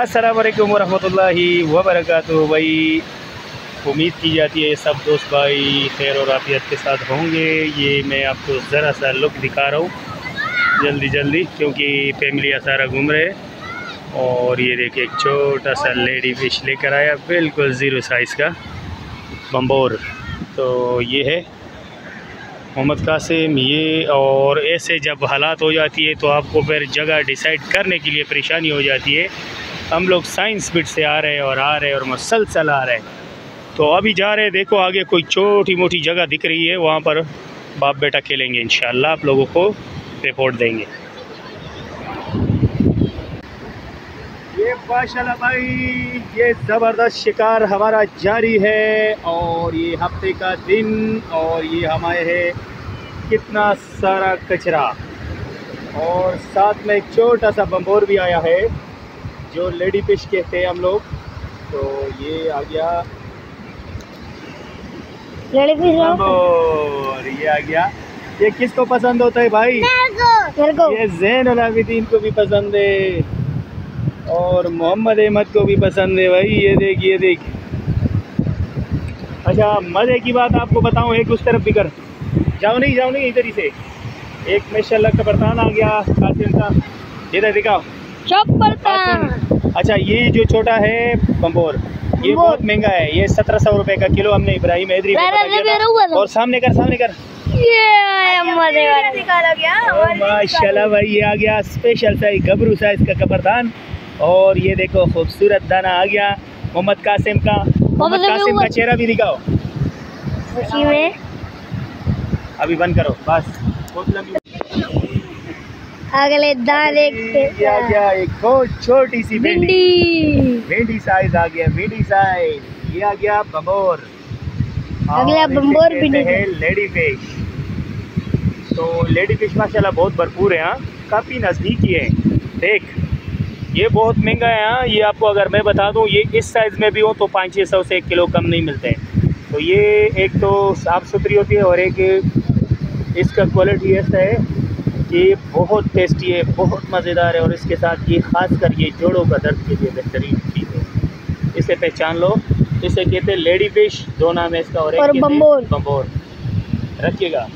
अस्सलाम वालेकुम वरहमतुल्लाहि वबरकातुहू। भाई उम्मीद की जाती है सब दोस्त भाई खैर और आफियत के साथ होंगे। ये मैं आपको ज़रा सा लुक दिखा रहा हूँ जल्दी क्योंकि फैमिली सारा घूम रहे हैं। और ये देखिए एक छोटा सा लेडी फिश लेकर आया, बिल्कुल ज़ीरो साइज़ का बम्बोर। तो ये है मोहम्मद कासिम। ये और ऐसे जब हालात हो जाती है तो आपको फिर जगह डिसाइड करने के लिए परेशानी हो जाती है। हम लोग साइंस बिट से आ रहे हैं और मुसलसल आ रहे हैं। तो अभी जा रहे हैं, देखो आगे कोई छोटी मोटी जगह दिख रही है, वहाँ पर बाप बेटा खेलेंगे इंशाल्लाह, आप लोगों को रिपोर्ट देंगे। ये माशाल्लाह भाई ये ज़बरदस्त शिकार हमारा जारी है और ये हफ्ते का दिन और ये हमारे है कितना सारा कचरा और साथ में एक छोटा सा बम्बोर भी आया है जो लेडी फिश कहते हैं हम लोग। तो ये आ गया लेडी फिश और ये आ गया। ये किसको पसंद होता है भाई? मेरे को। ये ज़ैनुल आबिदीन को भी पसंद है और मोहम्मद अहमद को भी पसंद है भाई। ये देख। अच्छा मज़े की बात आपको बताऊं, एक उस तरफ भी कर जाओ नहीं इधर ही से एक माशाल्लाह का बर्तान आ गया कासिम का, इधर दिखाओ। अच्छा ये जो छोटा है बम्बोर ये बहुत महंगा है, ये 1700 रुपए का किलो। हमने इब्राहिम हैदरी और सामने कर माशाल्लाह भाई ये आ गया स्पेशल साइज गबरू साइज का कबरदान। और ये देखो खूबसूरत दाना आ गया मोहम्मद कासिम का। मोहम्मद कासिम का चेहरा भी दिखाओ में। अभी बंद करो बस। अगले दाने आ गया एक बहुत छोटी सी भिंडी साइज आ गया, भिंडी साइज। ये आ गया बम्बोर। अगला बम्बोर भी है लेडी फिश। तो लेडी फिश माशाल्लाह बहुत भरपूर है, यहाँ काफ़ी नज़दीकी है। देख ये बहुत महंगा है यहाँ। ये आपको अगर मैं बता दूँ ये इस साइज़ में भी हो तो 500-600 से 1 किलो कम नहीं मिलते हैं। तो ये एक तो साफ़ सुथरी होती है और एक इसका क्वालिटी ऐसा है कि बहुत टेस्टी है, बहुत मज़ेदार है। और इसके साथ ये ख़ासकर ये जोड़ों का दर्द के लिए बेहतरीन चीज़ है। इसे पहचान लो, इसे कहते हैं लेडी फिश, दो नाम है इसका और एक बम्बोर। रखिएगा।